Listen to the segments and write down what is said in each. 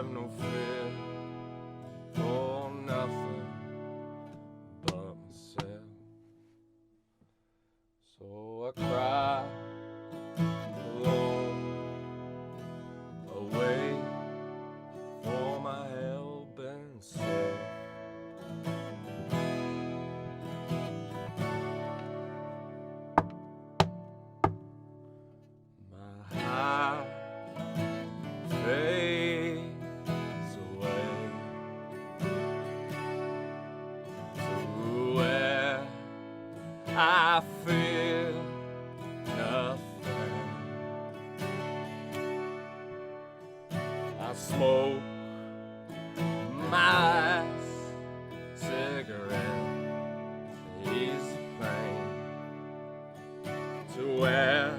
have no fear for nothing but myself. So I cry alone, away for my hell-bent self. My heart fades away to where I feel nothing. I smoke my cigarette, ease the pain to where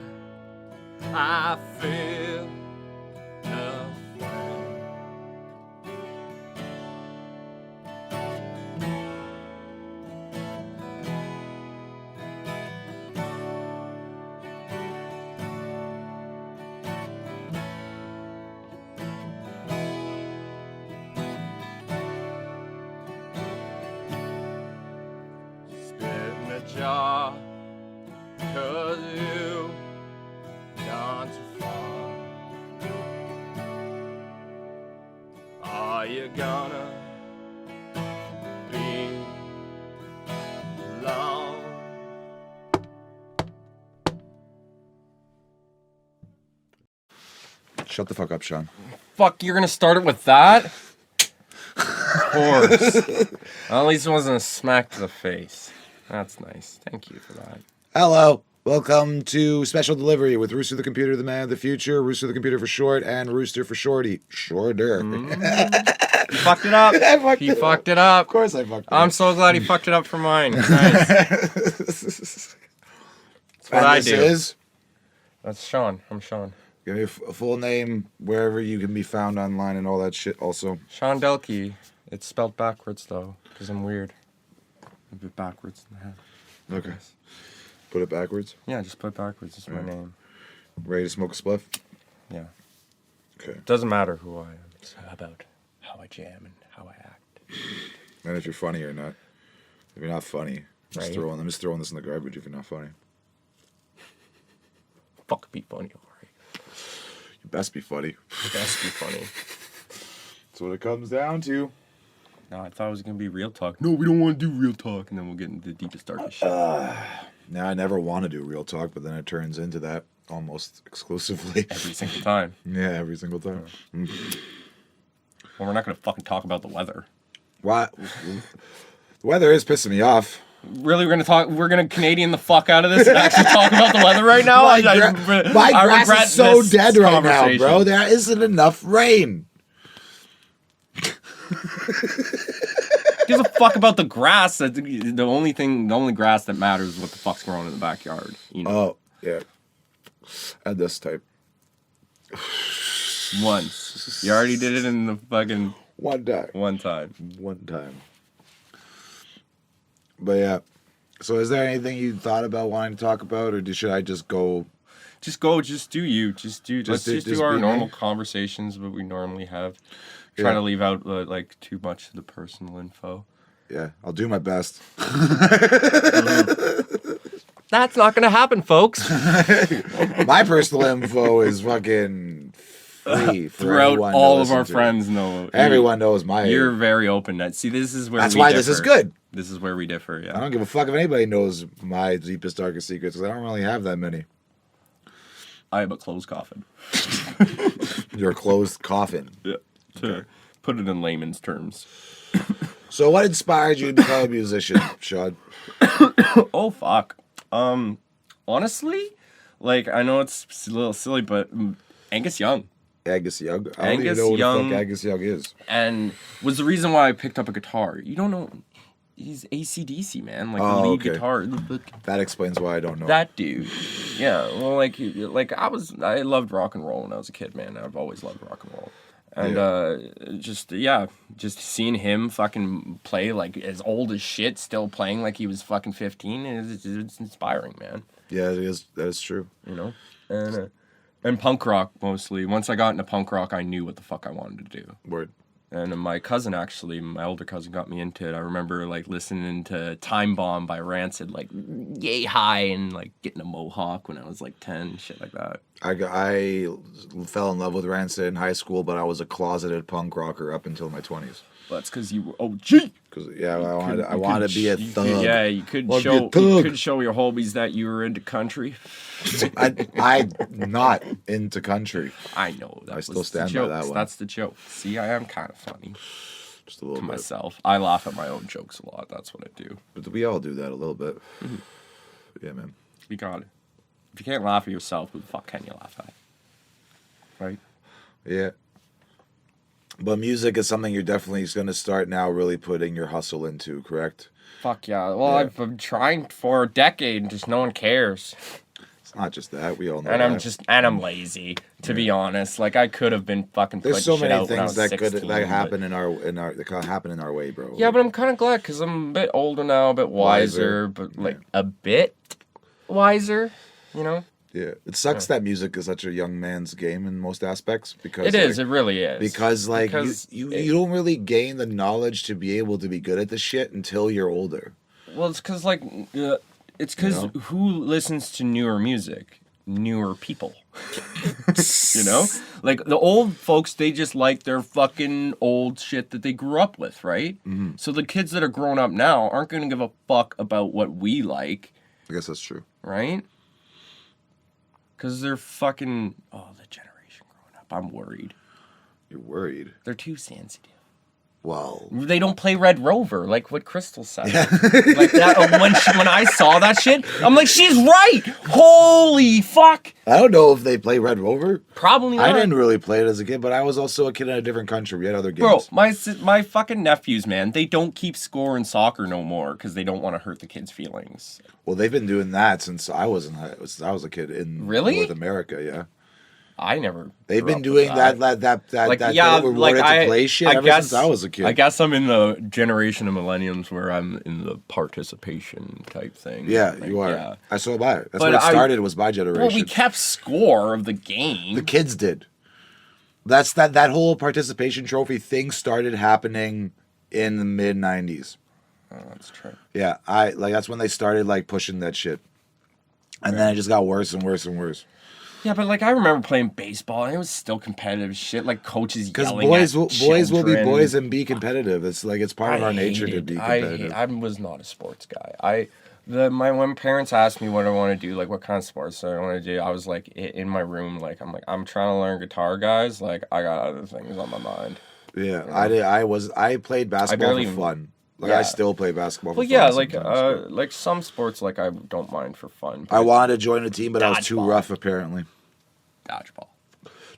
I feel nothing. Spit in a jar, 'cause you gone too far. Are you gonna be long? Shut the fuck up, Sean. Fuck, you're gonna start it with that? Of course. Well, at least it wasn't a smack to the face. That's nice. Thank you for that. Hello. Welcome to Special Delivery with Rooster the Computer, the man of the future, Rooster the Computer for short, and Rooster for shorty. Shorter. You fucked it up. He fucked it up. Of course I fucked it I'm up. so glad he fucked it up for mine. Nice. That's what I do. Is? That's Sean. I'm Sean. Give me a full name, wherever you can be found online and all that shit also. Sean Dylke. It's spelled backwards, though, because I'm weird. A bit backwards in the head. Okay. Put it backwards. Yeah, just put it backwards. It's my name. Ready to smoke a spliff? Yeah. Okay. It doesn't matter who I am. It's about how I jam and how I act. And if you're funny or not. If you're not funny, Right. I'm just throwing this in the garbage if you're not funny. Fuck, be funny, alright. You best be funny. You best be funny. That's what it comes down to. No, I thought it was gonna be real talk. No, we don't want to do real talk, and then we'll get into the deepest, darkest shit. Now, I never want to do real talk, but then it turns into that almost exclusively. Every single time. Yeah, every single time. Well, we're not gonna fucking talk about the weather. Why? The weather is pissing me off. Really, we're gonna Canadian the fuck out of this and actually talk about the weather right now? My grass regret is so this dead right now, conversation. bro. There isn't enough rain. Gives a fuck about the grass. The only grass that matters is what the fuck's growing in the backyard. You know? Oh, yeah. Add this type. Once. You already did it in the fucking One time. one time. One time. But yeah. So is there anything you thought about wanting to talk about, or should I just go? Just go. Just do you. Let's just do our be normal me? conversations that we normally have. Try to leave out like too much of the personal info. Yeah, I'll do my best. That's not gonna happen, folks. My personal info is fucking free for Throughout everyone to all of listen our to. friends know. Everyone knows my. You're very open. See, this is where That's we why differ. this is good. This is where we differ. I Yeah. don't give a fuck if anybody knows my deepest, darkest secrets, because I don't really have that many. I have a closed coffin. You're a closed coffin. Yeah. To put it in layman's terms. So what inspired you to become a musician, Sean? Oh fuck. Honestly, like I know it's a little silly, but Angus Young. Angus Young? I don't Angus even know who Young. the fuck Angus Young is. And was the reason why I picked up a guitar. You don't know, he's AC/DC, man. Like the lead okay. guitar. That explains why I don't know. That dude. Yeah. Well, like I loved rock and roll when I was a kid, man. I've always loved rock and roll. And just seeing him fucking play like as old as shit, still playing like he was fucking 15, it's inspiring, man. Yeah, it is. That is true. You know, and And punk rock, mostly. Once I got into punk rock, I knew what the fuck I wanted to do. Word. And my cousin, actually, my older cousin, got me into it. I remember, like, listening to Time Bomb by Rancid, like, yay high, and, like, getting a mohawk when I was, like, 10, shit like that. I fell in love with Rancid in high school, but I was a closeted punk rocker up until my 20s. Well, that's because you were OG. Because I wanted to be a thug. You could show your homies that you were into country. I'm not into country. I know. I still stand by that one. That's the joke. See, I am kind of funny. Just a little to bit. myself. I laugh at my own jokes a lot. That's what I do. But we all do that a little bit. Mm-hmm. Yeah, man. You got it. If you can't laugh at yourself, who the fuck can you laugh at? Right? Yeah. But music is something you're definitely going to start now really putting your hustle into, correct? Fuck yeah. Well, I've been trying for a decade and just no one cares. It's not just that. We all know and that. I'm lazy, to be honest. Like, I could have been fucking putting There's so shit many out when I things was that 16, could happen that can happen in our way, bro. Yeah, but I'm kind of glad because I'm a bit older now, a bit wiser. But like a bit wiser, you know? Yeah, it sucks that music is such a young man's game in most aspects because it is. It really is. Because you don't really gain the knowledge to be able to be good at the shit until you're older. Well, it's because who listens to newer music? Newer people. You know, like the old folks, they just like their fucking old shit that they grew up with, right? Mm-hmm. So the kids that are growing up now aren't gonna give a fuck about what we like. I guess that's true, right? Because they're fucking... Oh, the generation growing up. I'm worried. You're worried? They're too sensitive. Well... They don't play Red Rover, like what Crystal said. Yeah. Like that, when I saw that shit, I'm like, she's right! Holy fuck! I don't know if they play Red Rover. Probably not. I didn't really play it as a kid, but I was also a kid in a different country. We had other games. Bro, my fucking nephews, man, they don't keep score in soccer no more because they don't want to hurt the kids' feelings. Well, they've been doing that since I was a kid in North America, yeah. I never. They've been doing that rewarded to play shit ever since I was a kid. I guess I'm in the generation of millennials where I'm in the participation type thing. Yeah, you are. Yeah. I saw by it. That's when it started. Was my generation. Well, we kept score of the game. The kids did. That's that whole participation trophy thing started happening in the mid '90s. Oh, that's true. Yeah, that's when they started like pushing that shit, and then it just got worse and worse and worse. Yeah, but like I remember playing baseball, and it was still competitive shit. Like coaches yelling boys will be boys and be competitive. It's like it's part of our nature to be competitive. I was not a sports guy. When parents asked me what I want to do, like what kind of sports I want to do, I was like in my room, like I'm trying to learn guitar, guys. Like I got other things on my mind. Yeah, you know? I played basketball for fun. Like I still play basketball. Well, yeah, like some sports, like I don't mind for fun. I wanted to join a team, but I was too rough. Apparently, dodgeball.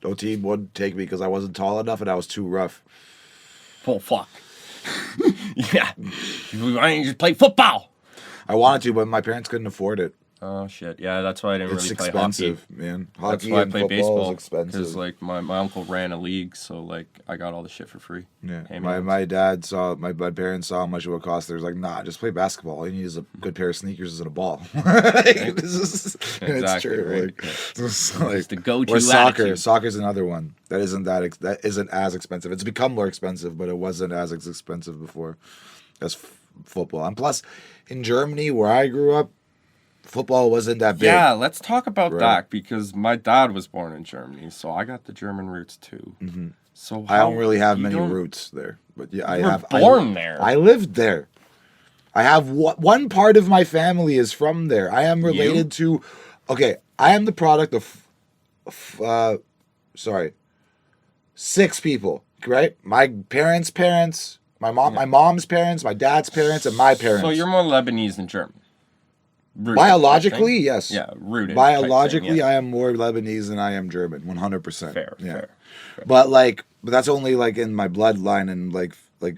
No team would take me because I wasn't tall enough and I was too rough. Oh fuck! Yeah, why didn't you just play football? I wanted to, but my parents couldn't afford it. Oh shit! Yeah, that's why I didn't really play hockey. It's expensive, man. Hockey that's why I played baseball. Is expensive. Because like my uncle ran a league, so like I got all the shit for free. Yeah. My dad saw my parents saw how much it would cost. They was like, nah, just play basketball. All you need is a good pair of sneakers and a ball. Exactly. It's true. Right. It's the go-to. Or soccer. Attitude. Soccer's another one that isn't as expensive. It's become more expensive, but it wasn't as expensive before as football. And plus, in Germany, where I grew up, football wasn't that big. Yeah, let's talk about that because my dad was born in Germany, so I got the German roots too. Mm-hmm. So I don't really have many roots there, but yeah, I have. Born there. I lived there. I have one part of my family is from there. I am related to. Okay, I am the product of. 6 people. Right, my parents, my mom's parents, my dad's parents, and my parents. So you're more Lebanese than German. Rooted biologically, yes. Yeah, rooted. Biologically, I am more Lebanese than I am German, 100%. Fair. But that's only like in my bloodline and like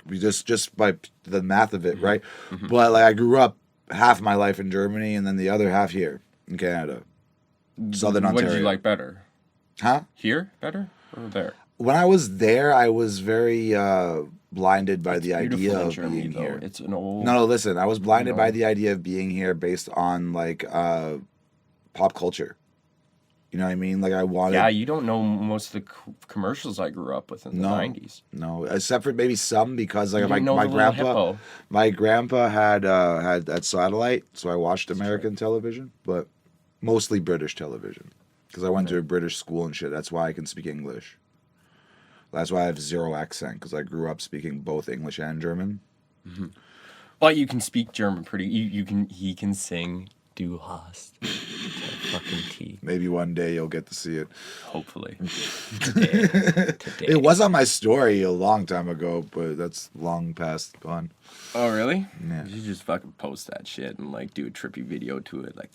just by the math of it, right? Mm-hmm. But like I grew up half my life in Germany and then the other half here in Canada, Southern Ontario. What did you like better? Huh? Here better or there? When I was there, I was very blinded by the idea of Germany, being here. It's an old. No, listen. I was blinded by the idea of being here based on like pop culture. You know what I mean? Like I wanted. Yeah, you don't know most of the commercials I grew up with in the 90s. No, except for maybe some because like You didn't know my the little grandpa, hippo. my grandpa had satellite, so I watched American television, but mostly British television because I went to a British school and shit. That's why I can speak English. That's why I have zero accent because I grew up speaking both English and German. Mm-hmm. But you can speak German pretty. He can sing Du hast to fucking T. Maybe one day you'll get to see it. Hopefully. Today. It was on my story a long time ago, but that's long past gone. Oh really? Yeah. You should just fucking post that shit and like do a trippy video to it, like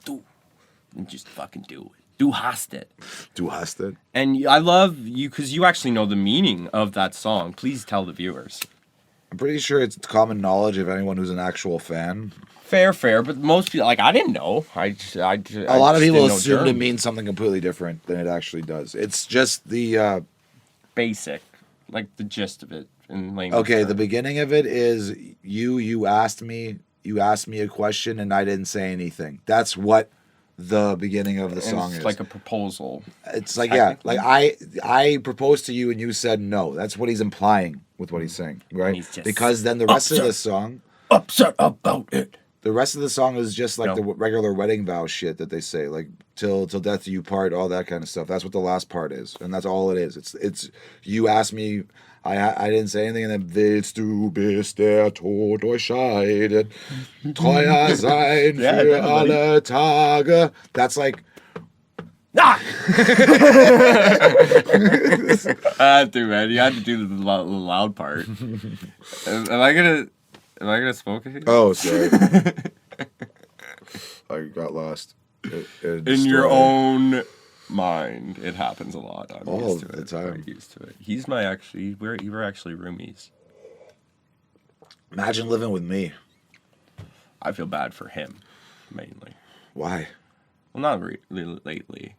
and just fucking do it. Du hast it. Du hast it. And I love you because you actually know the meaning of that song. Please tell the viewers. I'm pretty sure it's common knowledge of anyone who's an actual fan. Fair, but most people, like, I didn't know. A lot of people assume it means something completely different than it actually does. It's just the basic, like the gist of it in language. Okay, the beginning of it is you asked me a question and I didn't say anything. That's what the beginning of the song is. Like a proposal. It's like like I proposed to you and you said no. That's what he's implying with what he's saying, right? Because then the rest of the song, upset about it. The rest of the song is just like the regular wedding vow shit that they say, like till death do you part, all that kind of stuff. That's what the last part is, and that's all it is. It's you asked me, I didn't say anything, and then willst du bist der Tod euch scheidet, treuer sein für alle Tage. That's like. I had to, man. You had to do the loud part. Am I gonna smoke it? Oh, sorry. I got lost. In your own mind, it happens a lot. I'm all used to the it. time. I'm used to it. He's my actually. We were actually roomies. Imagine living with me. I feel bad for him, mainly. Why? Well, not lately.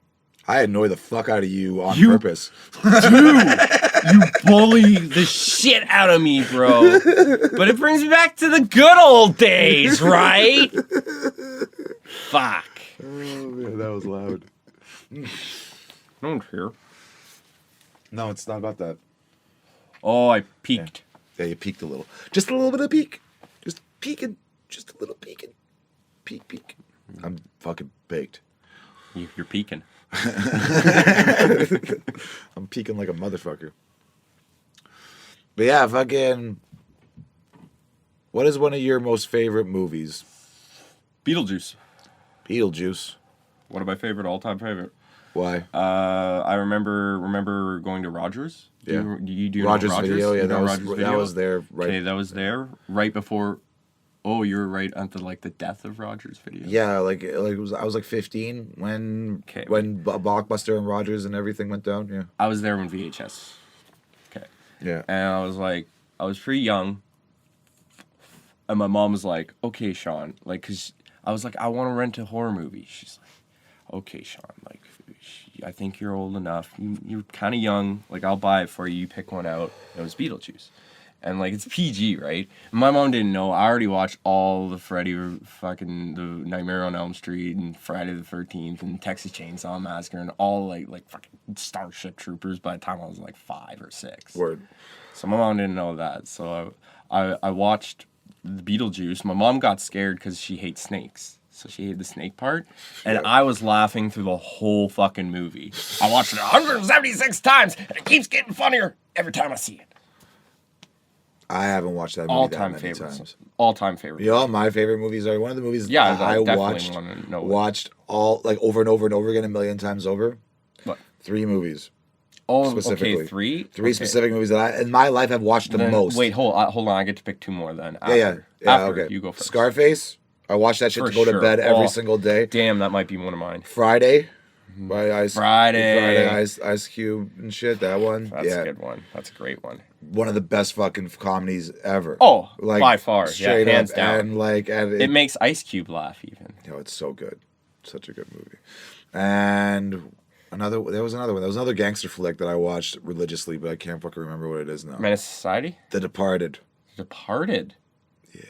I annoy the fuck out of you on purpose. Dude, you bully the shit out of me, bro. But it brings me back to the good old days, right? Fuck. Oh, man, that was loud. No one's here. No, it's not about that. Oh, I peeked. Yeah, you peeked a little. Just a little bit of peek. Just peeking. Just a little peeking. Peek. I'm fucking baked. You're peeking. I'm peeking like a motherfucker. But yeah, fucking. What is one of your most favorite movies? Beetlejuice. One of my all-time favorite. Why? I remember going to Rogers. Yeah. Do you Rogers know Rogers? Video? Yeah, that was there. Right. Okay, that was there right before. Oh, you were right at the death of Rogers Video. Yeah, like it was. I was like 15 when Blockbuster and Rogers and everything went down. Yeah. I was there when VHS. Okay. Yeah. And I was pretty young. And my mom was like, "Okay, Sean," like, cause I was like, "I want to rent a horror movie." She's like, "Okay, Sean, like, I think you're old enough. You're kind of young. Like, I'll buy it for you. You pick one out." It was Beetlejuice. And, like, it's PG, right? My mom didn't know. I already watched all the the Nightmare on Elm Street and Friday the 13th and Texas Chainsaw Massacre and all, like fucking Starship Troopers by the time I was, like, 5 or 6. Word. So my mom didn't know that. So I watched the Beetlejuice. My mom got scared because she hates snakes. So she hated the snake part. And I was laughing through the whole fucking movie. I watched it 176 times, and it keeps getting funnier every time I see it. I haven't watched that movie All-time that many favorites. times. All-time favorite. You know, my favorite movies are one of the movies I watched all like over and over and over again a million times over. What? 3 movies. Oh, specifically. okay, 3? 3 specific movies that I in my life have watched the most. Wait, hold on. I get to pick 2 more then. After, okay. You go first. Scarface. I watched that shit to go to bed every single day. Damn, that might be one of mine. Friday. By Ice Cube and shit. That one. That's a good one. That's a great one. One of the best fucking comedies ever. Oh, like, by far. Straight yeah, hands up. down. And it makes Ice Cube laugh even. You know, it's so good. Such a good movie. And there was another gangster flick that I watched religiously, but I can't fucking remember what it is now. Menace to Society? The Departed. The Departed? Yes.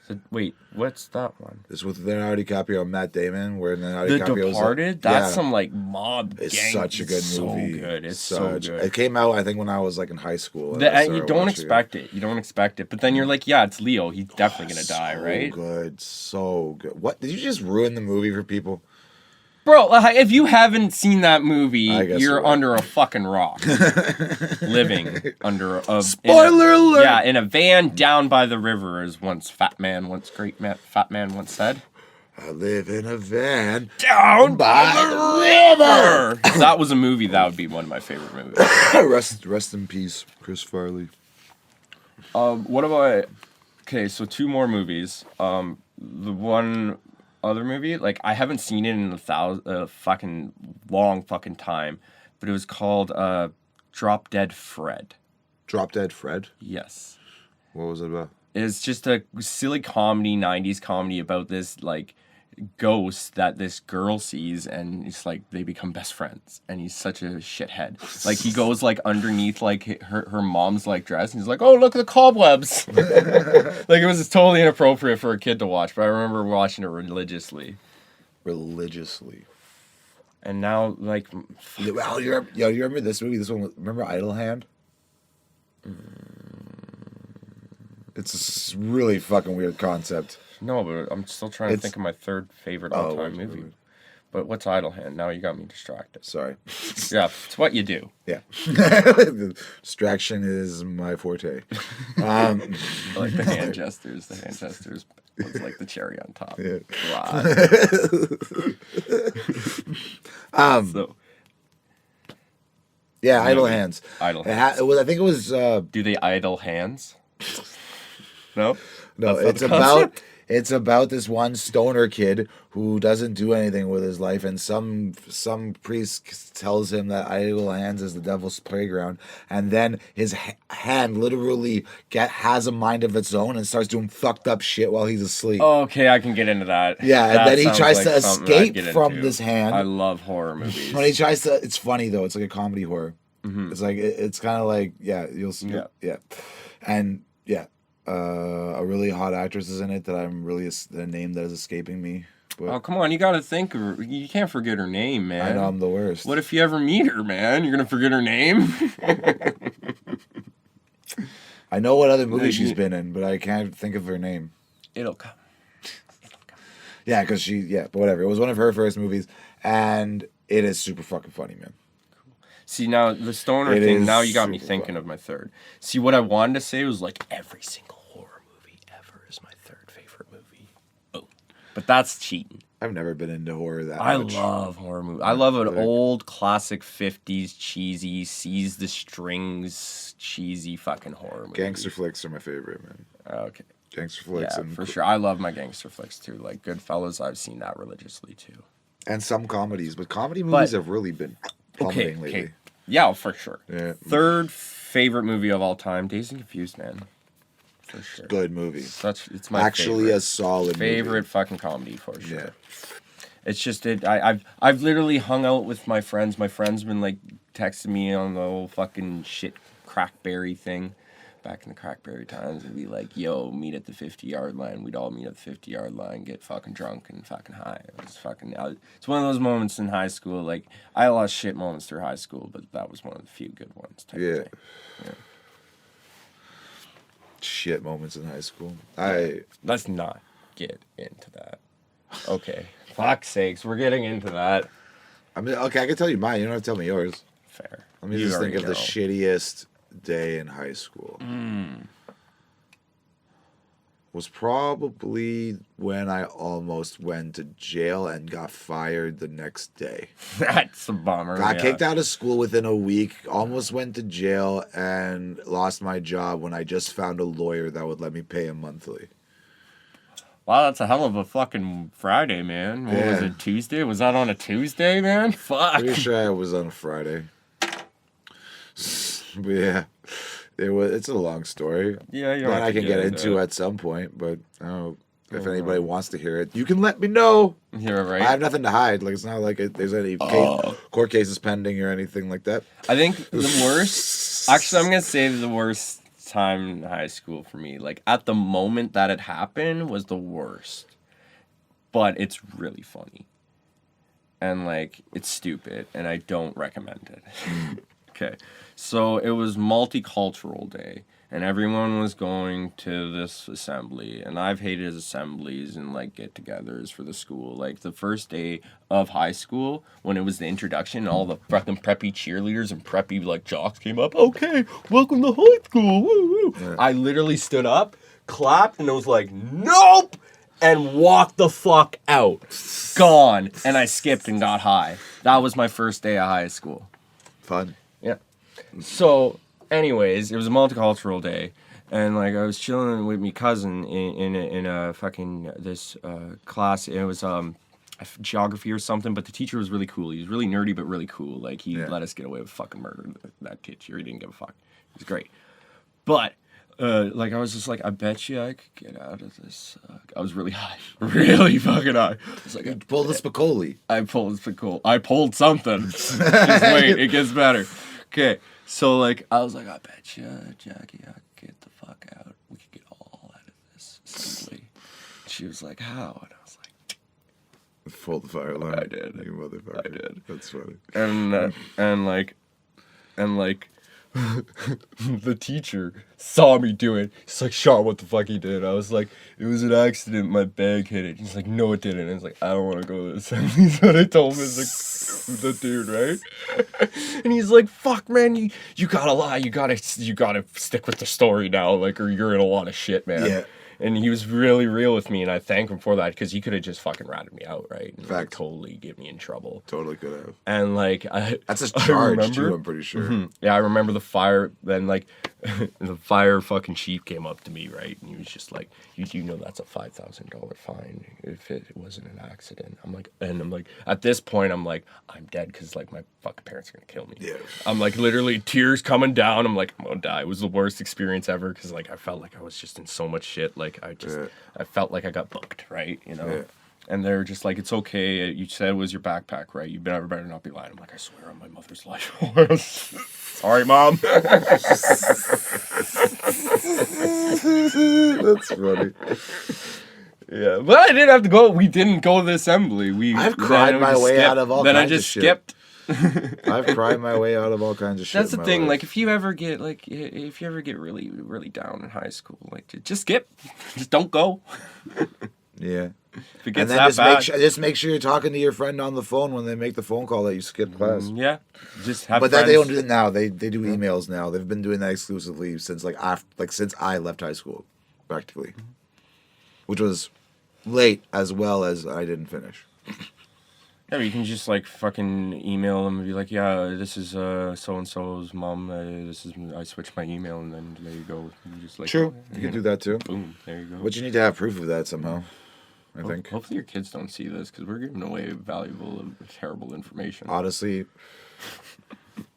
So, wait, what's that one? This with Leonardo DiCaprio and Matt Damon, where Leonardo The DiCaprio Departed? That's some like mob It's gang. such a good movie. So good. It's so good. It came out, I think, when I was like in high school. And you don't expect it. You don't expect it. But then you're like, yeah, it's Leo. He's definitely gonna die, right? So good. What did you just ruin the movie for people? Bro, if you haven't seen that movie, you're right. under a fucking rock. Living under a... Spoiler alert! Yeah, in a van down by the river, as fat man once said. I live in a van down by the river. If that was a movie, that would be one of my favorite movies. Rest in peace, Chris Farley. What about... Okay, so 2 more movies. The one... other movie, like I haven't seen it in a fucking long fucking time, but it was called Drop Dead Fred. Drop Dead Fred? Yes. What was it about? It's just a silly comedy, 90s comedy about this like ghost that this girl sees, and it's like they become best friends, and he's such a shithead. Like he goes like underneath like her mom's like dress, and he's like, oh, look at the cobwebs. Like it was totally inappropriate for a kid to watch, but I remember watching it religiously. And now like well, you remember this movie? This one, remember Idle Hand? It's a really fucking weird concept. No, but I'm still trying to think of my third favorite all-time movie. But what's Idle Hand? Now you got me distracted. Sorry. Yeah, it's what you do. Yeah. Distraction is my forte. I like the hand gestures. The hand gestures was like the cherry on top. Yeah. Yeah, Idle Hands. Idle Hands. I think it was... do they idle hands? No? No, it's about this one stoner kid who doesn't do anything with his life, and some priest tells him that idle hands is the devil's playground, and then his hand literally has a mind of its own and starts doing fucked up shit while he's asleep. Oh, okay, I can get into that. Yeah, and then he tries to escape from this hand. I love horror movies. When he tries to, it's funny though. It's like a comedy horror. Mm-hmm. It's like it's kind of like you'll see. Yeah, and yeah. A really hot actress is in it that the name that is escaping me. But oh, come on, you gotta think of her. You can't forget her name, man. I know I'm the worst. What if you ever meet her, man? You're gonna forget her name? I know what other movie she's been in, but I can't think of her name. It'll come. Yeah, because but whatever. It was one of her first movies, and it is super fucking funny, man. See, now, the stoner thing, now you got me thinking of my third. See, what I wanted to say was, like, every single horror movie ever is my third favorite movie. Oh. But that's cheating. I've never been into horror that much. I love horror movies. I love an old, classic 50s, cheesy, seize the strings, cheesy fucking horror movie. Gangster flicks are my favorite, man. Okay. Gangster flicks. Yeah, for sure. I love my gangster flicks, too. Like, Goodfellas, I've seen that religiously, too. And some comedies. But comedy movies have really been... Okay. Yeah, for sure. Yeah. Third favorite movie of all time, Dazed and Confused, man. For sure. Good movie. It's my favorite. A solid favorite movie. Fucking comedy for sure. Yeah. It's just I've literally hung out with my friends. My friends been like texting me on the whole fucking shit crackberry thing. Back in the crackberry times, it'd be like, yo, meet at the 50-yard line. We'd all meet at the 50-yard line, get fucking drunk and fucking high. It was fucking... It's one of those moments in high school. Like, I had a lot of shit moments through high school, but that was one of the few good ones. Type of thing. Yeah. Shit moments in high school. Let's not get into that. Okay. Fuck's sakes, we're getting into that. I mean, okay, I can tell you mine. You don't have to tell me yours. Fair. Let me just think of the shittiest day in high school. Was probably when I almost went to jail and got fired the next day. That's a bummer. Got kicked out of school within a week, almost went to jail, and lost my job when I just found a lawyer that would let me pay him monthly. Wow, that's a hell of a fucking Friday, man. What was it, Tuesday? Was that on a Tuesday, man? Fuck. Pretty sure it was on a Friday. But yeah, it's a long story. Yeah, that I can get into at some point, but I don't know if anybody wants to hear it. You can let me know. Yeah, right. I have nothing to hide. Like, it's not like there's any court cases pending or anything like that. I think the worst... Actually, I'm going to say the worst time in high school for me. Like, at the moment that it happened was the worst. But it's really funny. And, like, it's stupid, and I don't recommend it. Okay. So, it was Multicultural Day, and everyone was going to this assembly, and I've hated assemblies and, like, get-togethers for the school. Like, the first day of high school, when it was the introduction, all the fucking preppy cheerleaders and preppy, like, jocks came up. Okay, welcome to high school. Woo, woo. Yeah. I literally stood up, clapped, and I was like, nope! And walked the fuck out. Gone. And I skipped and got high. That was my first day of high school. Fun. Yeah. So, anyways, it was a multicultural day. And, like, I was chilling with my cousin in a fucking, this class. It was geography or something, but the teacher was really cool. He was really nerdy, but really cool. Like, he let us get away with fucking murder. That teacher, he didn't give a fuck. It was great. But... like, I was just like, I bet you I could get out of this. I was really high. Really fucking high. I was like, you pulled the Spicoli. I pulled the Spicoli. I pulled something. Just wait, it gets better. Okay, so, like, I was like, I bet you, Jackie, I could get the fuck out. We could get all out of this assembly. She was like, how? And I was like... Pulled the fire alarm. I did. You motherfucker. I did. That's funny. And like... the teacher saw me do it. He's like, Sean, what the fuck he did? I was like, it was an accident. My bag hit it. He's like, no, it didn't. And I was like, I don't want to go to the assembly. So I told him, it's like, the dude, right? And he's like, fuck, man, you gotta lie. You gotta stick with the story now, like, or you're in a lot of shit, man. Yeah. And he was really real with me, and I thank him for that, because he could have just fucking ratted me out, right? And like, totally get me in trouble. Totally could have. And, like, that's a charge, too, I'm pretty sure. Mm-hmm. Yeah, I remember the fire, then, like, the fire fucking chief came up to me, right? And he was just like, you know that's a $5,000 fine if it wasn't an accident. I'm like, at this point, I'm like, I'm dead, because, like, my fucking parents are going to kill me. Yeah. I'm, like, literally tears coming down. I'm like, I'm going to die. It was the worst experience ever, because, like, I felt like I was just in so much shit. Like, I felt like I got booked, right? You know? Yeah. And they're just like, it's okay. You said it was your backpack, right? You better not be lying. I'm like, I swear on my mother's life. Sorry, Mom. That's funny. Yeah, but I didn't have to go. We didn't go to the assembly. I've cried my way out of all kinds of shit. Then I just skipped. I've cried my way out of all kinds of shit. That's the thing. Life. Like, if you ever get really, really down in high school, like, just skip. Just don't go. Yeah. If it gets and then that bad, just make sure you're talking to your friend on the phone when they make the phone call that you skipped class. Yeah. Just have. But then they don't do it now. They do emails now. They've been doing that exclusively since since I left high school, practically, which was late as well as I didn't finish. Yeah, you can just, like, fucking email them and be like, yeah, this is so-and-so's mom. I switched my email, and then there you go. You just, like, true. You can do that, too. Boom. There you go. But you need to have proof of that somehow, I think. Hopefully your kids don't see this, because we're giving away valuable and terrible information. Honestly,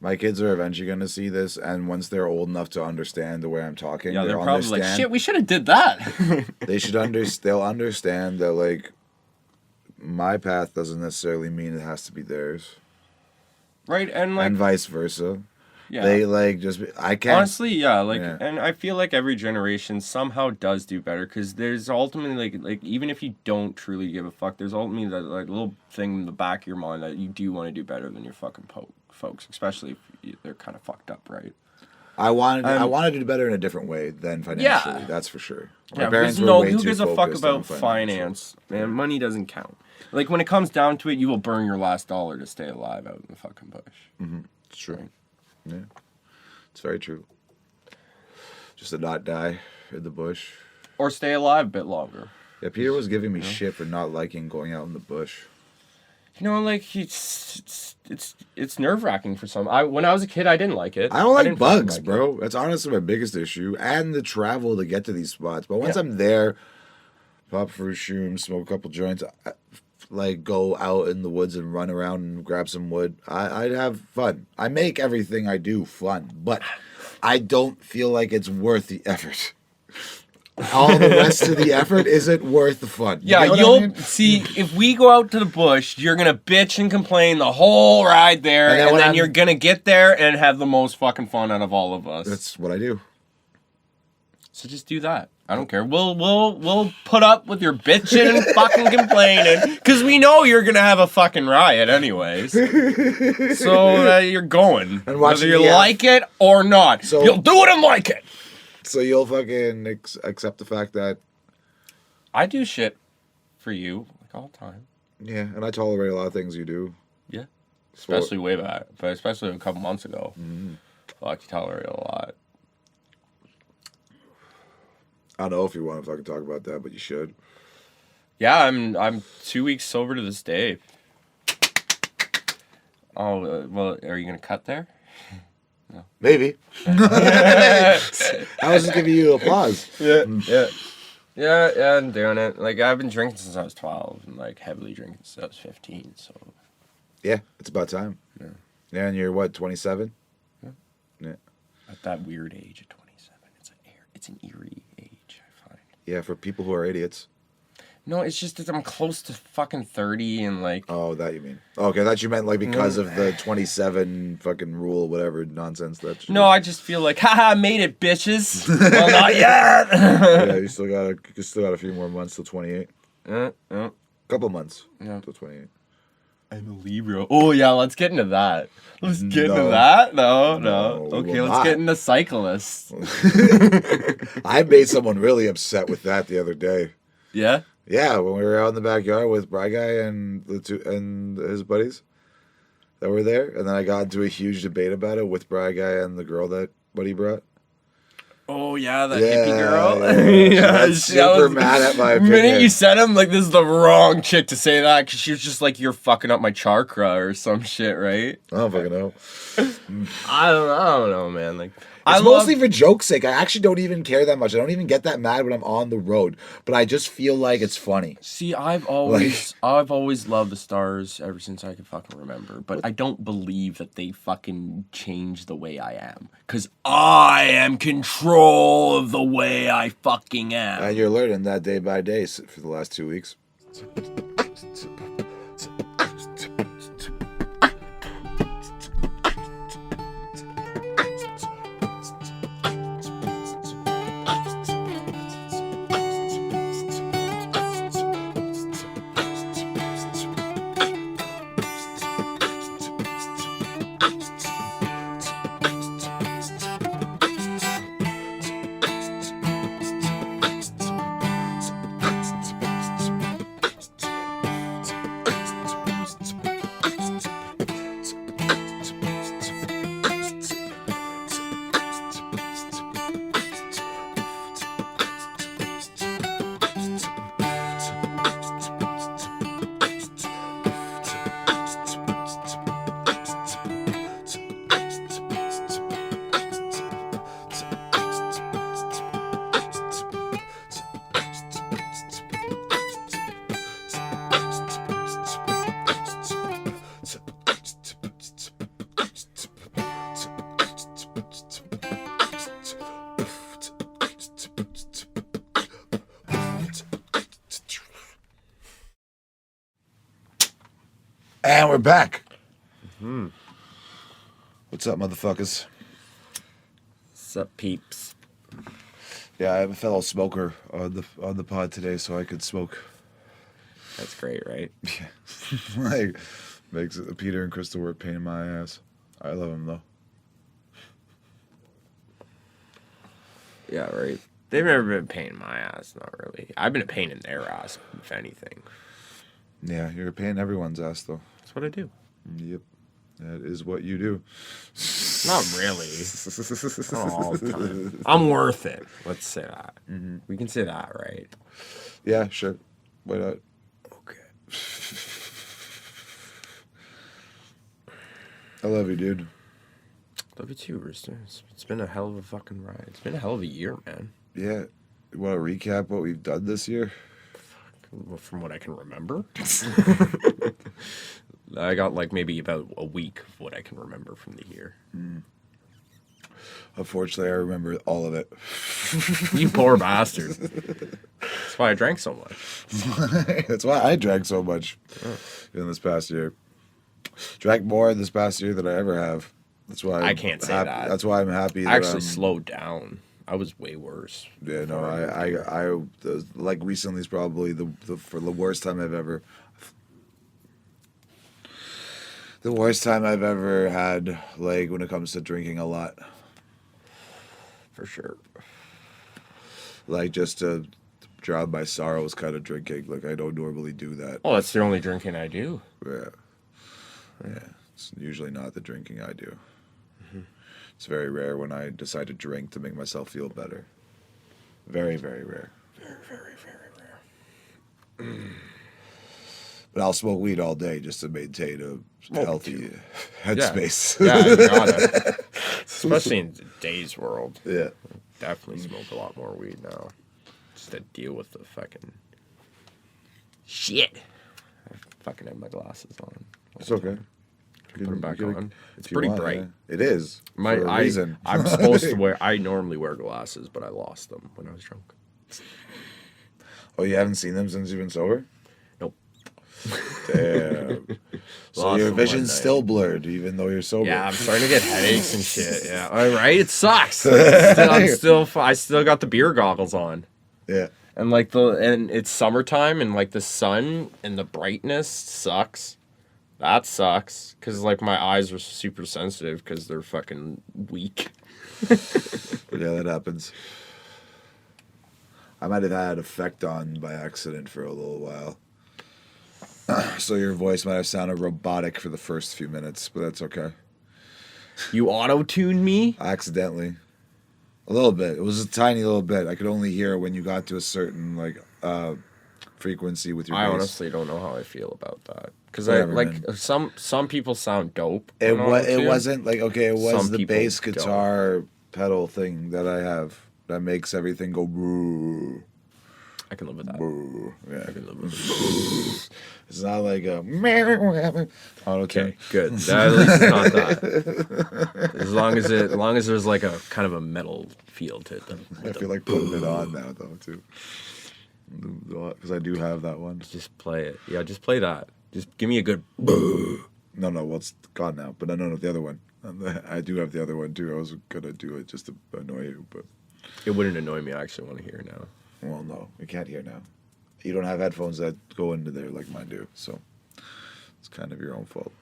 my kids are eventually going to see this, and once they're old enough to understand the way I'm talking, yeah, they're probably like, shit, we should have did that. They'll understand that, like, my path doesn't necessarily mean it has to be theirs. Right, and, like... And vice versa. Yeah. They, like, I can't... Honestly, yeah, like, yeah. And I feel like every generation somehow does do better, because there's ultimately, like, even if you don't truly give a fuck, there's ultimately that, like, little thing in the back of your mind that you do want to do better than your fucking folks, especially if they're kind of fucked up, right? I wanted to do better in a different way than financially, yeah. That's for sure. My parents were way who gives a fuck about finance? Man, money doesn't count. Like, when it comes down to it, you will burn your last dollar to stay alive out in the fucking bush. Mm-hmm. It's true. Right? Yeah. It's very true. Just to not die in the bush. Or stay alive a bit longer. Yeah, Peter was giving me shit for not liking going out in the bush. You know, like, it's nerve-wracking for some. When I was a kid, I didn't like it. I don't like bugs, bro. That's honestly my biggest issue. And the travel to get to these spots. But once I'm there, pop fruit shrooms, smoke a couple joints, like, go out in the woods and run around and grab some wood, I'd have fun. I make everything I do fun, but I don't feel like it's worth the effort. All the rest of the effort isn't worth the fun. Yeah, you'll see, if we go out to the bush, you're going to bitch and complain the whole ride there, and then you're going to get there and have the most fucking fun out of all of us. That's what I do. So just do that. I don't care. We'll put up with your bitching and fucking complaining, because we know you're gonna have a fucking riot anyways. So you're going, And whether you like it or not. So you'll do it and like it. So you'll fucking accept the fact that I do shit for you like all the time. Yeah, and I tolerate a lot of things you do. Yeah, especially way back, but especially a couple months ago. Mm-hmm. Fuck, you tolerate a lot. I don't know if you want to fucking talk about that, but you should. Yeah, I'm 2 weeks sober to this day. Oh, well, are you gonna cut there? No. Maybe. I was just giving you applause. Yeah, I'm doing it. Like, I've been drinking since I was 12 and, like, heavily drinking since I was 15, so. Yeah, it's about time. Yeah, and you're what, 27? Yeah. At that weird age of 27. It's an eerie age, I find. Yeah, for people who are idiots. No, it's just that I'm close to fucking 30 and, like... Oh, that you mean. Okay, I thought you meant, like, because of the 27 fucking rule, whatever nonsense that... No, I just feel like, haha, made it, bitches. Well, not yet. Yeah, you still got a few more months till 28. Couple months till 28. I'm a Libra. Oh, yeah, let's get into that. Let's get into that? No. Okay, let's get into cyclists. I made someone really upset with that the other day. Yeah? Yeah, when we were out in the backyard with Bry Guy and his buddies that were there, and then I got into a huge debate about it with Bry Guy and the girl that Buddy brought. Oh yeah, that hippie girl. Yeah, she was super mad at my opinion. The minute you said him, like, this is the wrong chick to say that, because she was just like, you're fucking up my chakra or some shit, right? I don't fucking know. I don't know, man. Like, it's mostly for joke's sake. I actually don't even care that much. I don't even get that mad when I'm on the road, but I just feel like it's funny. See, I've always loved the Stars ever since I can fucking remember, but I don't believe that they fucking change the way I am, because I am control of the way I fucking am. And you're learning that day by day for the last 2 weeks. And we're back. Mm-hmm. What's up, motherfuckers? What's up, peeps? Yeah, I have a fellow smoker on the pod today, so I could smoke. That's great, right? Yeah. Like, makes Peter and Crystal were a pain in my ass. I love them though. Yeah, right. They've never been a pain in my ass, not really. I've been a pain in their ass, if anything. Yeah, you're a pain in everyone's ass though. That's what I do. Yep. That is what you do. Not really. Not all the time. I'm worth it. Let's say that. Mm-hmm. We can say that, right? Yeah, sure. Why not? Okay. I love you, dude. Love you too, Rooster. It's been a hell of a fucking ride. It's been a hell of a year, man. Yeah. You want to recap what we've done this year? Well, from what I can remember. I got like maybe about a week of what I can remember from the year. Mm. Unfortunately, I remember all of it. You poor bastard. That's why I drank so much. That's why I drank so much in this past year. Drank more in this past year than I ever have. That's why I can't say that. That's why I'm happy. I actually slowed down. I was way worse. Yeah, no, I like recently is probably for the worst time I've ever. The worst time I've ever had, like, when it comes to drinking a lot. For sure. Like, just to drown my sorrows kind of drinking. Like, I don't normally do that. Well, that's the only drinking I do. Yeah. Yeah. It's usually not the drinking I do. It's very rare when I decide to drink to make myself feel better. Very, very rare. Very, very, very rare. But I'll smoke weed all day just to maintain a healthy headspace. Yeah, you gotta. Especially in today's world. Yeah. Definitely smoke a lot more weed now. Just to deal with the fucking shit. I fucking have my glasses on. It's okay. Put them back on. It's pretty bright. Yeah. It is. For a reason. I'm supposed to wear. I normally wear glasses, but I lost them when I was drunk. Oh, you haven't seen them since you've been sober? Nope. Damn. So your vision's still blurred, even though you're sober. Yeah, I'm starting to get headaches and shit. Yeah, all right. It sucks. I still got the beer goggles on. Yeah. And and it's summertime, and like the sun and the brightness sucks. That sucks, because, like, my eyes are super sensitive because they're fucking weak. Yeah, that happens. I might have had effect on by accident for a little while. So your voice might have sounded robotic for the first few minutes, but that's okay. You auto-tuned me? Accidentally. A little bit. It was a tiny little bit. I could only hear when you got to a certain, like, frequency with your I bass. honestly don't know how I feel about that. Because some people sound dope. It wasn't like, okay, it was Some the people bass don't. guitar pedal thing that I have that makes everything go boo. I can live with that. Boo. Yeah. I can live with it. It's not like a Okay, good. At least it's not that. As long as there's like a kind of a metal feel to it. I feel like putting it on now though too. Because I do have that one. Just play it. Yeah, just play that. Just give me a good. No, well, it's gone now. But no, the other one. I do have the other one too. I was gonna do it just to annoy you, but it wouldn't annoy me. I actually want to hear it now. Well, no, you can't hear now. You don't have headphones that go into there like mine do, so it's kind of your own fault.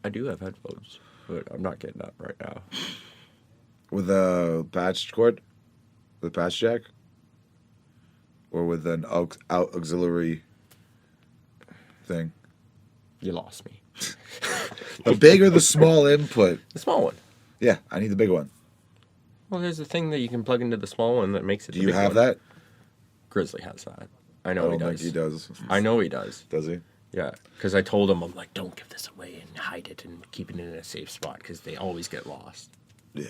I do have headphones, but I'm not getting that right now. With a patch cord, with a patch jack, or with an auxiliary thing. You lost me. The big or the small input? The small one. Yeah, I need the big one. Well, there's a thing that you can plug into the small one that makes it. Do you have that? Grizzly has that. I know he does. I don't think he does. I know he does. Does he? Yeah, because I told him, I'm like, don't give this away and hide it and keep it in a safe spot because they always get lost. Yeah,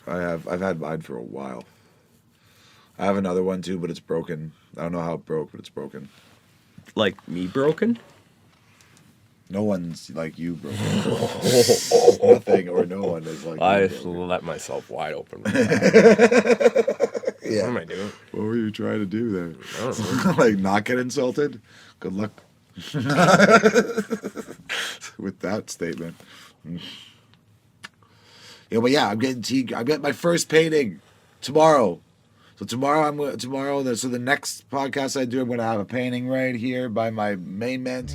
I've had mine for a while. I have another one too, but it's broken. I don't know how it broke, but it's broken. Like me broken? No one's like you broken. Nothing or no one is like I let myself wide open. Yeah. What am I doing? What were you trying to do there? I don't know. Like not get insulted? Good luck with that statement. Yeah, but yeah, I'm getting my first painting tomorrow. So so the next podcast I do, I'm gonna have a painting right here by my main man,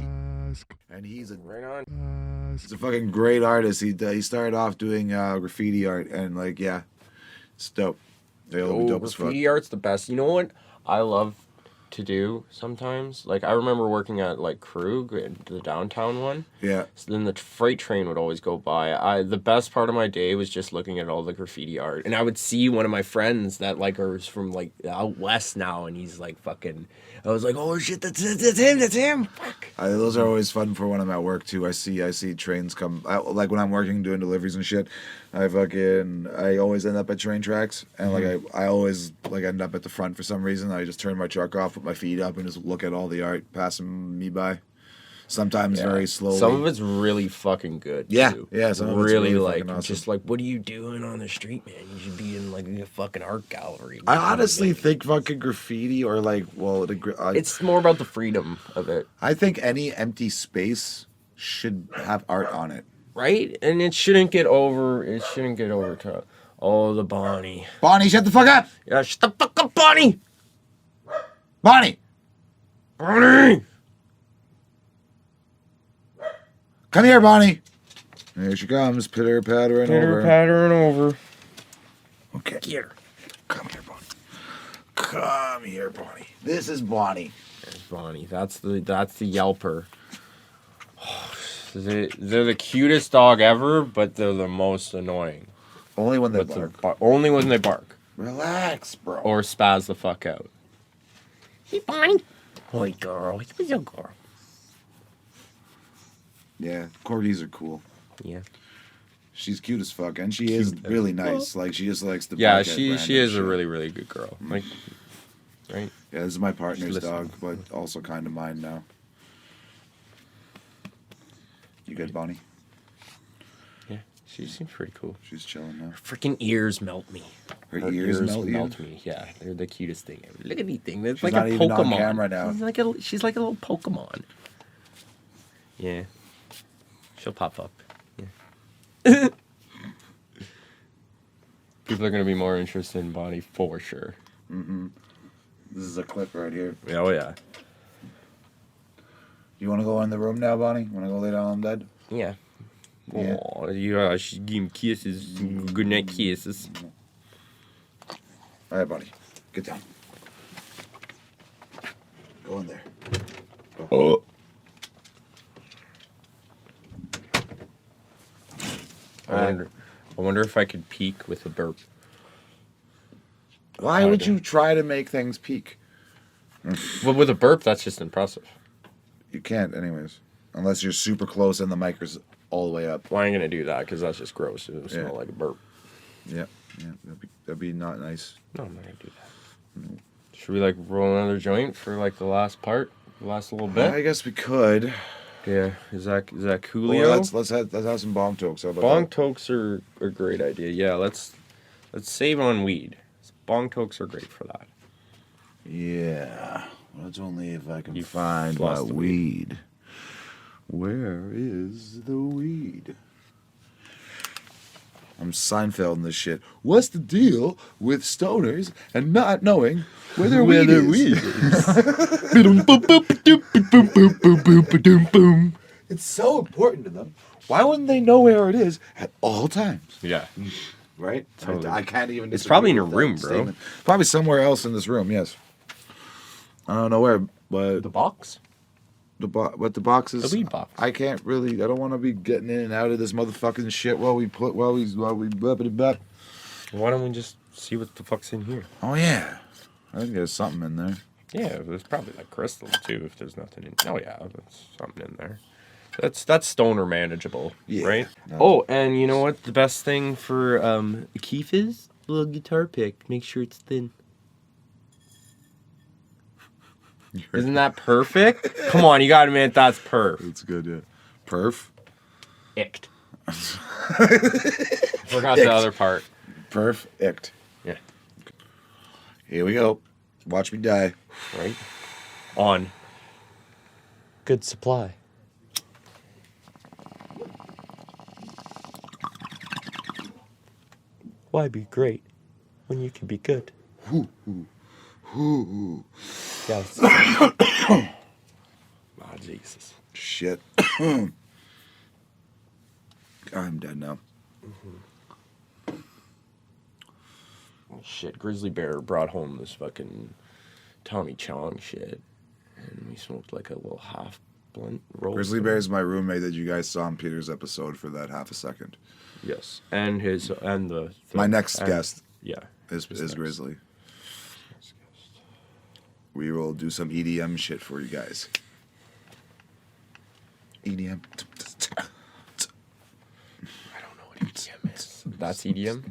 and he's a fucking great artist. He started off doing graffiti art, and like it's dope. It'll be dope as fuck. Graffiti art's the best. You know what I love to do sometimes? Like, I remember working at, like, Krug, the downtown one. Yeah. So then the freight train would always go by. The best part of my day was just looking at all the graffiti art. And I would see one of my friends that, like, is from, like, out west now, and he's, like, fucking... I was like, oh, shit, that's him. Fuck. Those are always fun for when I'm at work, too. I see trains come... like, when I'm working, doing deliveries and shit, I always end up at train tracks. And, like, I always, like, end up at the front for some reason. I just turn my truck off, put my feet up, and just look at all the art passing me by. Sometimes very slowly. Some of it's really fucking good, too. Yeah, some of it's really like, awesome. Just like, what are you doing on the street, man? You should be in, like, a fucking art gallery. I honestly think fucking graffiti or, like, it's more about the freedom of it. I think any empty space should have art on it. Right? And it shouldn't get over to Oh, the Bonnie. Bonnie, shut the fuck up! Yeah, shut the fuck up, Bonnie! Bonnie! Bonnie! Come here, Bonnie! Here she comes, pitter-pattering over. Pitter-pattering over. Okay. Get her. Come here, Bonnie. Come here, Bonnie. This is Bonnie. There's Bonnie. That's the Yelper. They're the cutest dog ever, but they're the most annoying. Only when they But bark. only when they bark. Relax, bro. Or spaz the fuck out. Hey, Bonnie. Boy, girl. What's your girl? Yeah, corgis are cool. Yeah. She's cute as fuck, and she is really nice. Like, she just likes to Yeah, bark at she random is shit. a really, really good girl. Like, right? Yeah, this is my partner's Listen. dog, but also kind of mine now. You good, Bonnie? Yeah, she seems pretty cool. She's chilling now. Her freaking ears melt me. Her ears melt you? me. Yeah, they're the cutest thing ever. Look at these things. It's She's like not a even on Pokemon. camera now. She's like a little Pokemon. Yeah. She'll pop up. Yeah. People are gonna be more interested in Bonnie for sure. Mm-hmm. This is a clip right here. Oh yeah. You want to go in the room now, Bonnie? Want to go lay down on bed? Yeah. Yeah. Oh, yeah. She give him kisses. Good night kisses. All right, Bonnie. Get down. Go in there. Go. Oh. I wonder if I could peek with a burp. Why would you try to make things peak? But with a burp, that's just impressive. You can't, anyways. Unless you're super close and the mic is all the way up. Well, I ain't gonna do that because that's just gross. It would smell like a burp. Yeah, that'd be not nice. No, I'm not gonna do that. Should we like roll another joint for like the last part, the last little bit? I guess we could. Yeah, is that coolio? Well, let's have some bong tokes. How about Bong that? tokes are a great idea. Yeah, let's save on weed. Bong tokes are great for that. Yeah. Well, it's only if I can You find my lost the weed. Where is the weed? I'm Seinfeld in this shit. What's the deal with stoners and not knowing where their weed is? It's so important to them. Why wouldn't they know where it is at all times? Yeah. Right? Totally. I can't even. It's probably in disagree your with that room, bro. statement. Probably somewhere else in this room. Yes. I don't know where, but The box? the box is. The weed box. I can't really. I don't want to be getting in and out of this motherfucking shit while we blah. Why don't we just see what the fuck's in here? Oh yeah, I think there's something in there. Yeah, there's probably like crystals too if there's nothing in. Oh yeah, there's something in there. That's stoner manageable, Yeah. right? No. Oh, and you know what? The best thing for Keith is a little guitar pick. Make sure it's thin. Isn't that perfect? Come on, you gotta admit that's perf. It's good, yeah. Perf. Icked. Forgot the other part. Perfect. Yeah. Here we go. Watch me die. Right? On. Good supply. Why be great when you can be good? Yes. Oh, Jesus. Shit. I'm dead now. Shit, Grizzly Bear brought home this fucking Tommy Chong shit. And we smoked like a little half blunt roll. Grizzly Bear is my roommate that you guys saw in Peter's episode for that half a second. Yes. And the My next guest Yeah. is next. Grizzly. We will do some EDM shit for you guys. EDM. I don't know what EDM is. That's EDM?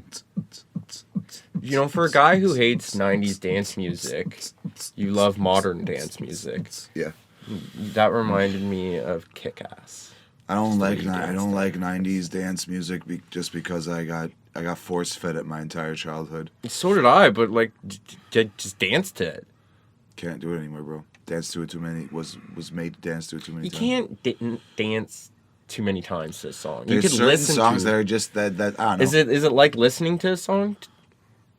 You know, for a guy who hates 90s dance music, you love modern dance music. Yeah. That reminded me of Kick-Ass. I don't like pretty I dance don't like 90s dance music just because I got force fed it my entire childhood. So did I, but like, just dance to it. Can't do it anymore, bro. Dance to it too many was made to dance to it too many You times. can't dance too many times to a song. There's you could certain listen songs to. that are just that I don't know. Is it like listening to a song?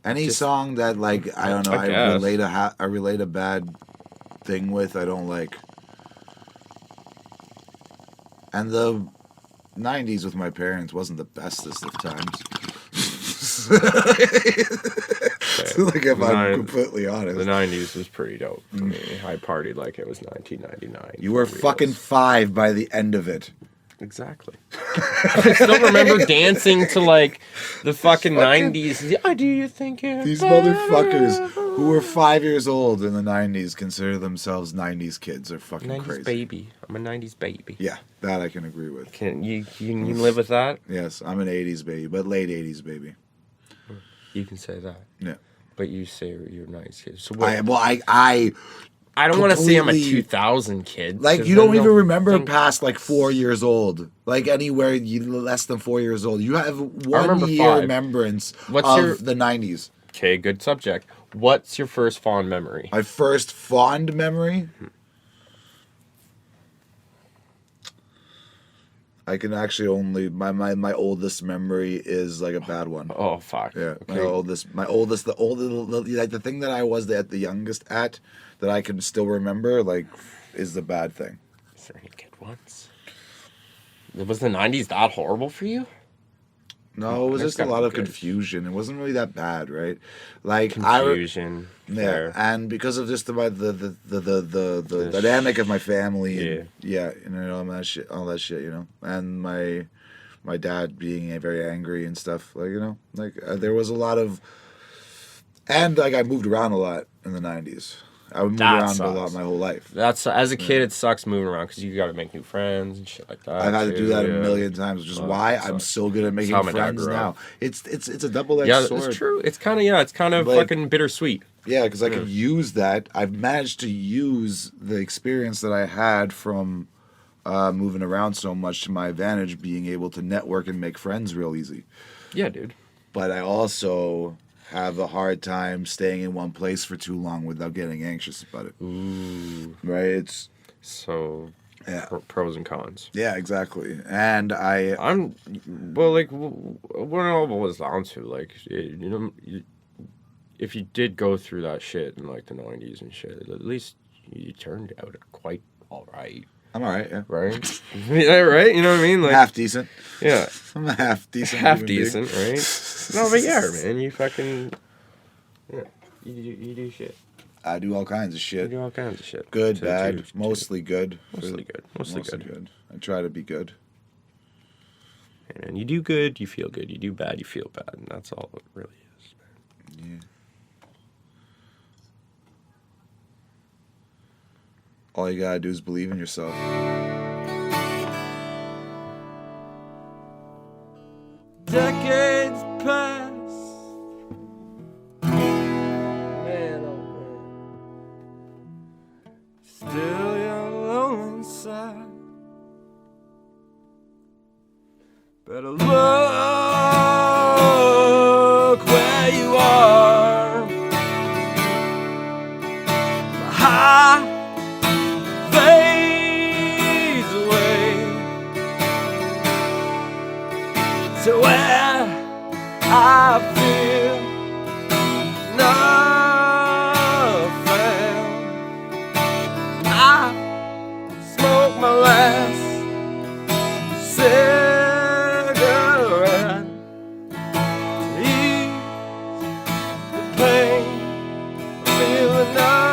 Any song that like I don't know, I guess. I relate a bad thing with, I don't like. And the 90s with my parents wasn't the bestest of times. Like if I'm completely honest. The 90s was pretty dope for me. I partied like it was 1999. You were fucking 5 by the end of it. Exactly. I still remember dancing to like the fucking 90s. Do you think you're These better? motherfuckers who were 5 years old in the 90s consider themselves 90s kids are fucking 90s crazy. baby. I'm a 90s baby. Yeah, that I can agree with. Can you live with that? Yes, I'm an 80s baby, but late 80s baby. You can say that. Yeah. But you say you're a 90s kid. So I don't want to say I'm a completely- 2000 kid. Like, you don't even remember past, like, 4 years old. Like, anywhere less than 4 years old. You have 1 year 5. remembrance What's of the 90s. Okay, good subject. What's your first fond memory? My first fond memory? I can actually only... My oldest memory is, like, a bad one. Oh, fuck. Yeah, Okay. the thing that I was the youngest at that I can still remember, like, is the bad thing. Is there any good ones? Was the 90s that horrible for you? No, it was There's just a gotta lot be of good. confusion. It wasn't really that bad, right? Like Confusion. yeah, and because of just the dynamic of my family, and, yeah, you know, all that shit, you know, and my dad being very angry and stuff, like, you know, like there was a lot of, and like I moved around a lot in the 90s. I moved That around a sucks. lot my whole life. That's as a kid, it sucks moving around because you got to make new friends and shit like that. I've had to do too, that yeah. a million times, which is why I'm so good at making how my dad friends grew now. up. It's a double-edged Yeah, sword. it's true. It's kind of Like- fucking bittersweet. Yeah, because I can use that. I've managed to use the experience that I had from moving around so much to my advantage, being able to network and make friends real easy. Yeah, dude. But I also have a hard time staying in one place for too long without getting anxious about it. Ooh. Right? It's So, yeah, pros and cons. yeah, exactly. And like, what it all boils down to, like, you know, if you did go through that shit in, like, the 90s and shit, at least you turned out quite all right. I'm all right. Yeah, Right? Yeah, right? You know what I mean? Like, half decent. yeah. I'm a half decent. Half human being. decent, right? No, but yeah, man, you fucking, yeah, you do shit. I do all kinds of You shit. do all kinds of shit. Good, To- bad, to- mostly good. Mostly good. Mostly good. I try to be good. And you do good, you feel good. You do bad, you feel bad, and that's all it really is. Yeah. All you gotta do is believe in yourself. Decades pass. Man, oh man. Still you're alone inside. Better look where you are. The high fades away to where I feel nothing. I smoke my last cigarette to ease the pain of feeling nothing.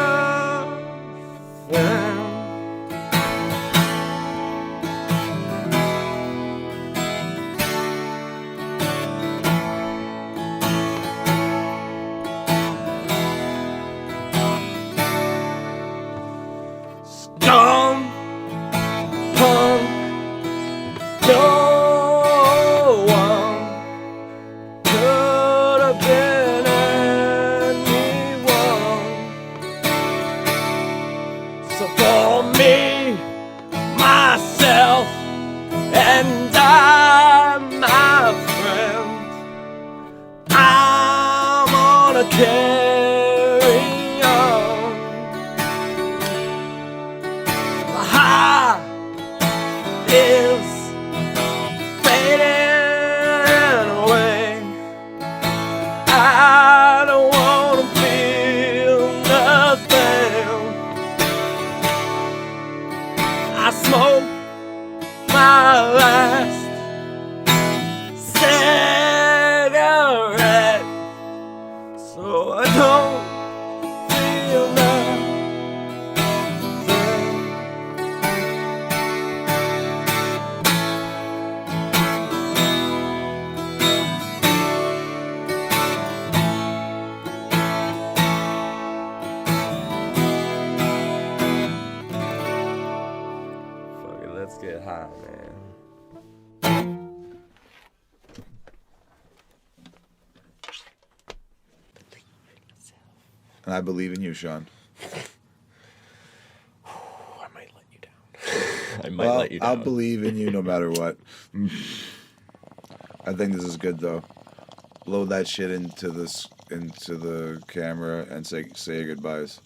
Scum, punk, no one could have been anyone. So for me, myself, and I, my friend, I'm gonna carry on. The high is I don't wanna feel nothing. I smoke my last cigarette, so I don't feel nothing. Fuck it, let's get high, man. And I believe in you, Sean. I might let you down. I might let you down. I'll believe in you no matter what. I think this is good though. Blow that shit into the camera and say your goodbyes.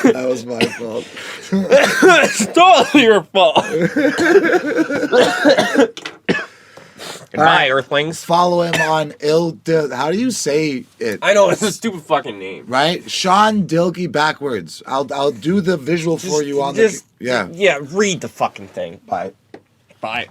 That was my fault. It's totally your fault. Goodbye, Earthlings. Follow him on how do you say it? I know, it's a stupid fucking name. Right? Sean Dylke backwards. I'll do the visual for you on the... Yeah. Yeah, read the fucking thing. Bye. Bye.